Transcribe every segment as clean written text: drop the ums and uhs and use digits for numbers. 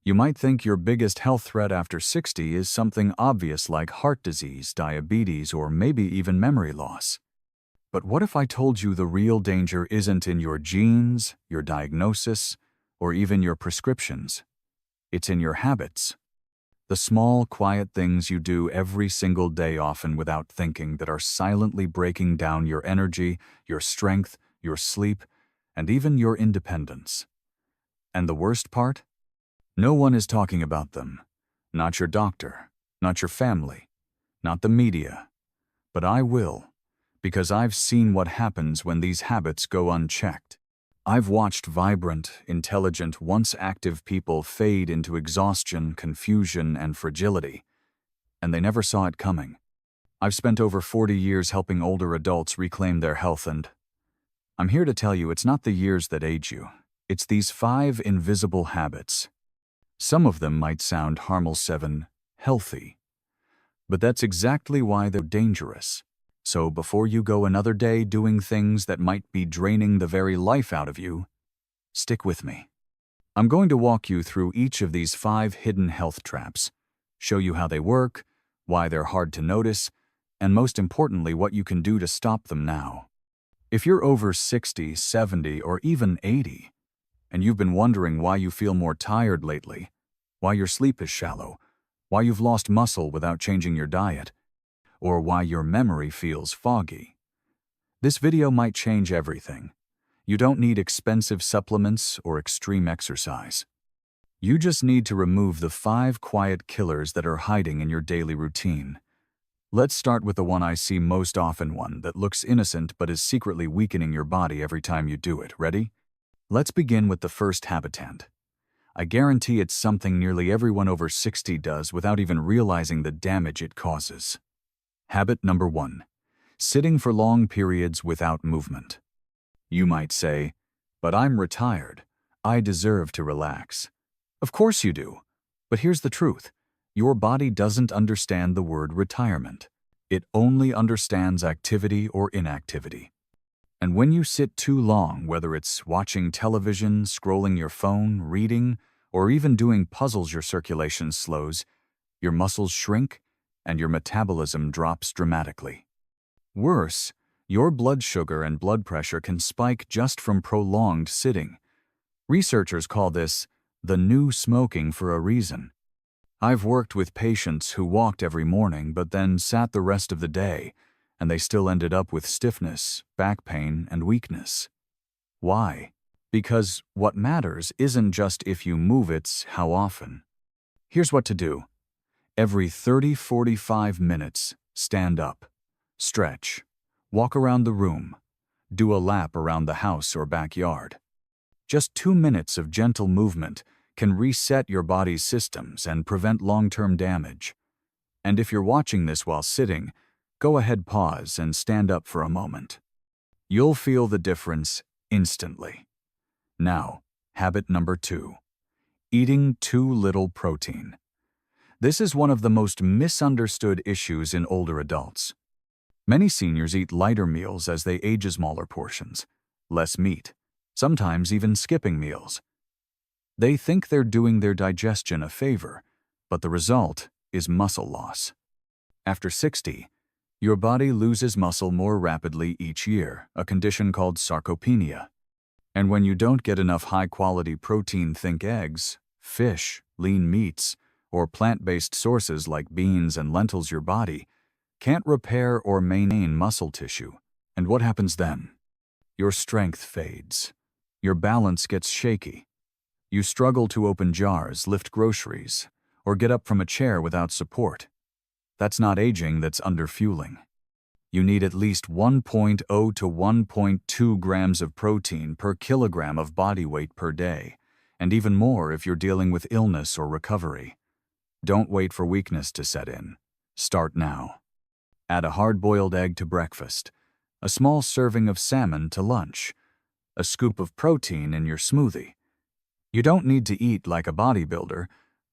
You might think your biggest health threat after 60 is something obvious like heart disease, diabetes, or maybe even memory loss. But what if I told you the real danger isn't in your genes, your diagnosis, or even your prescriptions? It's in your habits. The small, quiet things you do every single day, often without thinking, that are silently breaking down your energy, your strength, your sleep, and even your independence. And the worst part? No one is talking about them. Not your doctor, not your family, not the media. But I will, because I've seen what happens when these habits go unchecked. I've watched vibrant, intelligent, once active people fade into exhaustion, confusion, and fragility, and they never saw it coming. I've spent over 40 years helping older adults reclaim their health, and I'm here to tell you it's not the years that age you. It's these 5 invisible habits. Some of them might sound harmless, 7, healthy, but that's exactly why they're dangerous. So before you go another day doing things that might be draining the very life out of you, stick with me. I'm going to walk you through each of these 5 hidden health traps, show you how they work, why they're hard to notice, and most importantly, what you can do to stop them now. If you're over 60, 70, or even 80, and you've been wondering why you feel more tired lately, why your sleep is shallow, why you've lost muscle without changing your diet, or why your memory feels foggy, this video might change everything. You don't need expensive supplements or extreme exercise. You just need to remove the 5 quiet killers that are hiding in your daily routine. Let's start with the one I see most often, one that looks innocent but is secretly weakening your body every time you do it. Ready? Let's begin with the first habitant. I guarantee it's something nearly everyone over 60 does without even realizing the damage it causes. Habit number 1. Sitting for long periods without movement. You might say, but I'm retired. I deserve to relax. Of course you do. But here's the truth. Your body doesn't understand the word retirement. It only understands activity or inactivity. And when you sit too long, whether it's watching television, scrolling your phone, reading, or even doing puzzles, your circulation slows, your muscles shrink, and your metabolism drops dramatically. Worse, your blood sugar and blood pressure can spike just from prolonged sitting. Researchers call this the new smoking for a reason. I've worked with patients who walked every morning but then sat the rest of the day, and they still ended up with stiffness, back pain, and weakness. Why? Because what matters isn't just if you move, it's how often. Here's what to do. Every 30-45 minutes, stand up, stretch, walk around the room, do a lap around the house or backyard. Just 2 minutes of gentle movement can reset your body's systems and prevent long-term damage. And if you're watching this while sitting, go ahead, pause, and stand up for a moment. You'll feel the difference instantly. Now, habit number 2. Eating too little protein. This is one of the most misunderstood issues in older adults. Many seniors eat lighter meals as they age, smaller portions, less meat, sometimes even skipping meals. They think they're doing their digestion a favor, but the result is muscle loss. After 60, your body loses muscle more rapidly each year, a condition called sarcopenia. And when you don't get enough high-quality protein, think eggs, fish, lean meats, or plant-based sources like beans and lentils, your body can't repair or maintain muscle tissue. And what happens then? Your strength fades. Your balance gets shaky. You struggle to open jars, lift groceries, or get up from a chair without support. That's not aging, that's underfueling. You need at least 1.0 to 1.2 grams of protein per kilogram of body weight per day, and even more if you're dealing with illness or recovery. Don't wait for weakness to set in. Start now. Add a hard-boiled egg to breakfast, a small serving of salmon to lunch, a scoop of protein in your smoothie. You don't need to eat like a bodybuilder,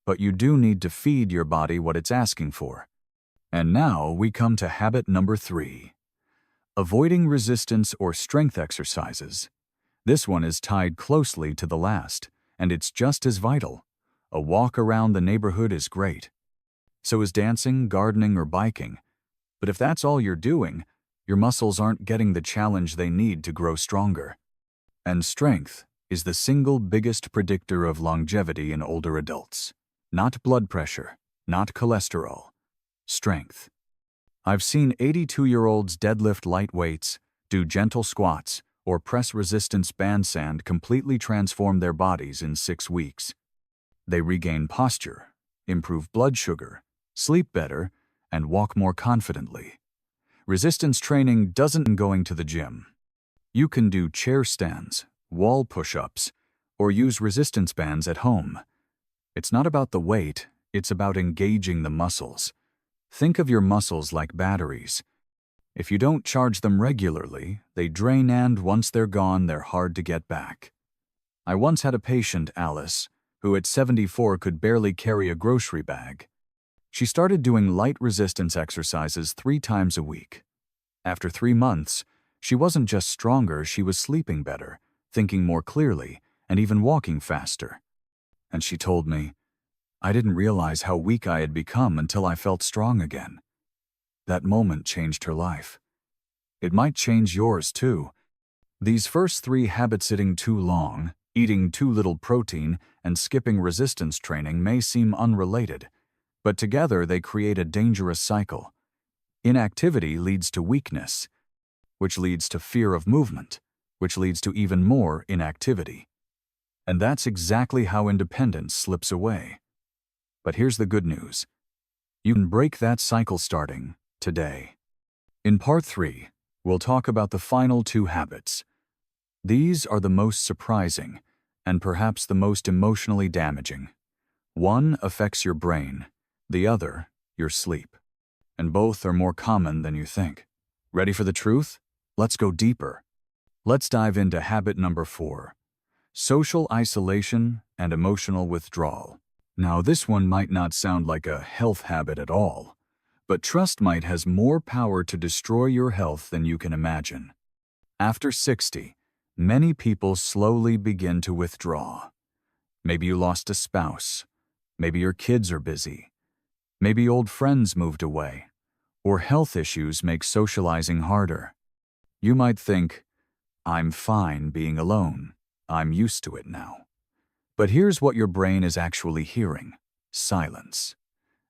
but you do need to feed your body what it's asking for. And now we come to habit number 3. Avoiding resistance or strength exercises. This one is tied closely to the last, and it's just as vital. A walk around the neighborhood is great. So is dancing, gardening, or biking. But if that's all you're doing, your muscles aren't getting the challenge they need to grow stronger. And strength is the single biggest predictor of longevity in older adults. Not blood pressure, not cholesterol. Strength. I've seen 82-year-olds deadlift light weights, do gentle squats, or press resistance bandstand completely transform their bodies in 6 weeks. They regain posture, improve blood sugar, sleep better, and walk more confidently. Resistance training doesn't mean going to the gym. You can do chair stands, wall push-ups, or use resistance bands at home. It's not about the weight, it's about engaging the muscles. Think of your muscles like batteries. If you don't charge them regularly, they drain, and once they're gone, they're hard to get back. I once had a patient, Alice, who at 74 could barely carry a grocery bag. She started doing light resistance exercises 3 times a week. After 3 months, she wasn't just stronger, she was sleeping better, thinking more clearly, and even walking faster. And she told me, "I didn't realize how weak I had become until I felt strong again." That moment changed her life. It might change yours too. These first 3 habits, sitting too long, eating too little protein, and skipping resistance training, may seem unrelated, but together they create a dangerous cycle. Inactivity leads to weakness, which leads to fear of movement, which leads to even more inactivity. And that's exactly how independence slips away. But here's the good news. You can break that cycle starting today. In Part 3, we'll talk about the final 2 habits. These are the most surprising and perhaps the most emotionally damaging. One affects your brain, the other, your sleep. And both are more common than you think. Ready for the truth? Let's go deeper. Let's dive into habit number 4, social isolation and emotional withdrawal. Now, this one might not sound like a health habit at all, but trust me, it has more power to destroy your health than you can imagine. After 60, many people slowly begin to withdraw. Maybe you lost a spouse. Maybe your kids are busy. Maybe old friends moved away. Or health issues make socializing harder. You might think, "I'm fine being alone. I'm used to it now." But here's what your brain is actually hearing: silence.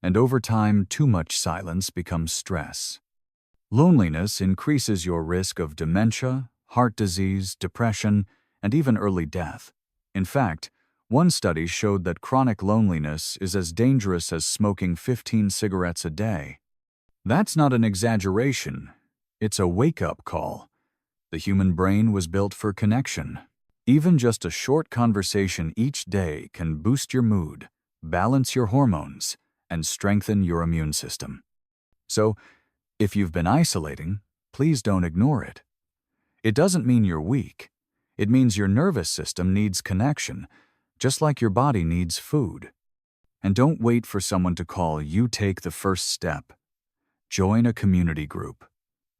And over time, too much silence becomes stress. Loneliness increases your risk of dementia, heart disease, depression, and even early death. In fact, one study showed that chronic loneliness is as dangerous as smoking 15 cigarettes a day. That's not an exaggeration. It's a wake-up call. The human brain was built for connection. Even just a short conversation each day can boost your mood, balance your hormones, and strengthen your immune system. So, if you've been isolating, please don't ignore it. It doesn't mean you're weak. It means your nervous system needs connection, just like your body needs food. And don't wait for someone to call you. Take the first step. Join a community group.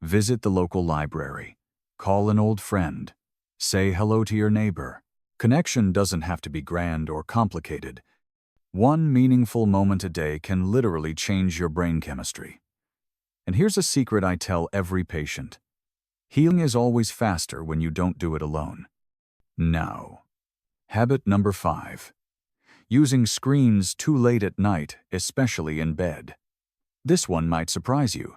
Visit the local library. Call an old friend. Say hello to your neighbor. Connection doesn't have to be grand or complicated. One meaningful moment a day can literally change your brain chemistry. And here's a secret I tell every patient. Healing is always faster when you don't do it alone. Now, habit number 5. Using screens too late at night, especially in bed. This one might surprise you.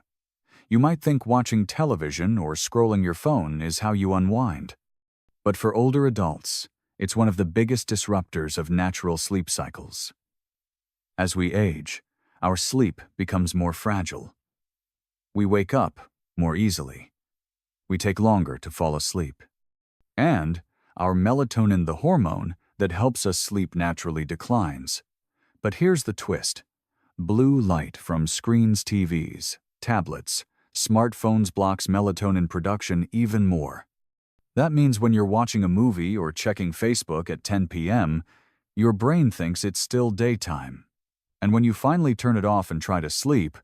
You might think watching television or scrolling your phone is how you unwind. But for older adults, it's one of the biggest disruptors of natural sleep cycles. As we age, our sleep becomes more fragile. We wake up more easily. We take longer to fall asleep. And our melatonin, the hormone that helps us sleep, naturally declines. But here's the twist. Blue light from screens, TVs, tablets, smartphones blocks melatonin production even more. That means when you're watching a movie or checking Facebook at 10 p.m., your brain thinks it's still daytime. And when you finally turn it off and try to sleep,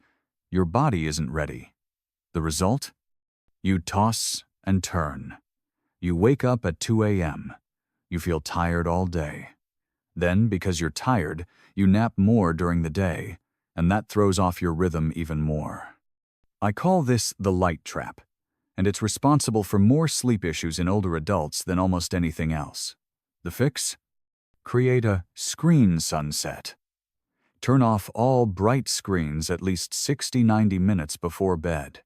your body isn't ready. The result? You toss and turn. You wake up at 2 a.m. You feel tired all day. Then, because you're tired, you nap more during the day, and that throws off your rhythm even more. I call this the light trap, and it's responsible for more sleep issues in older adults than almost anything else. The fix? Create a screen sunset. Turn off all bright screens at least 60–90 minutes before bed.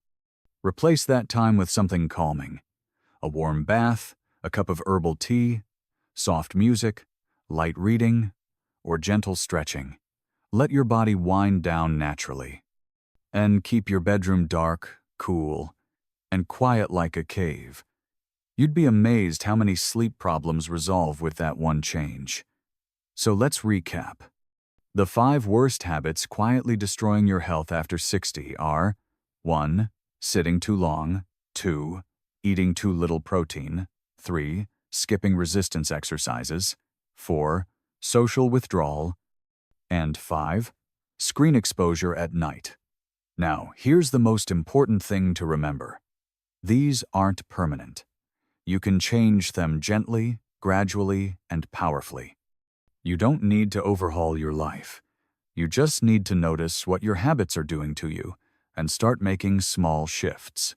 Replace that time with something calming. A warm bath, a cup of herbal tea, soft music, light reading, or gentle stretching. Let your body wind down naturally. And keep your bedroom dark, cool, and quiet like a cave. You'd be amazed how many sleep problems resolve with that one change. So let's recap. The 5 worst habits quietly destroying your health after 60 are 1. Sitting too long. 2. Eating too little protein. 3. Skipping resistance exercises. 4. Social withdrawal. And 5. Screen exposure at night. Now, here's the most important thing to remember. These aren't permanent. You can change them gently, gradually, and powerfully. You don't need to overhaul your life. You just need to notice what your habits are doing to you and start making small shifts.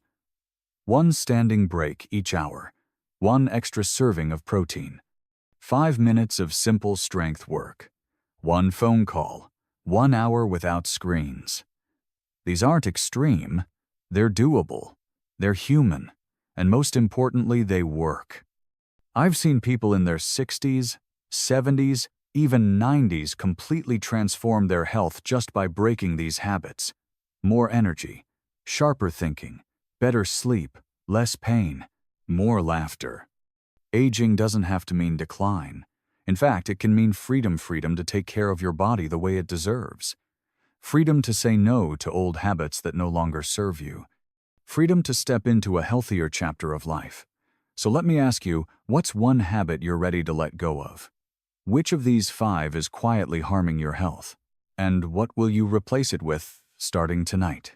1 standing break each hour. 1 extra serving of protein. 5 minutes of simple strength work. 1 phone call. 1 hour without screens. These aren't extreme. They're doable. They're human. And most importantly, they work. I've seen people in their 60s, 70s, even 90s completely transform their health just by breaking these habits. More energy, sharper thinking, better sleep, less pain, more laughter. Aging doesn't have to mean decline. In fact, it can mean freedom to take care of your body the way it deserves. Freedom to say no to old habits that no longer serve you. Freedom to step into a healthier chapter of life. So let me ask you, what's one habit you're ready to let go of? Which of these 5 is quietly harming your health? And what will you replace it with starting tonight?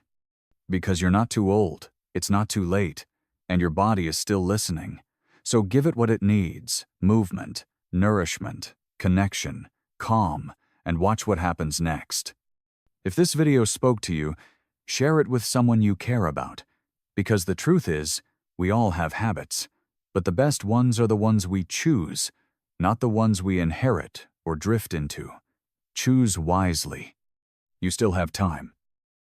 Because you're not too old, it's not too late, and your body is still listening. So give it what it needs: movement, nourishment, connection, calm, and watch what happens next. If this video spoke to you, share it with someone you care about. Because the truth is, we all have habits, but the best ones are the ones we choose, not the ones we inherit or drift into. Choose wisely. You still have time.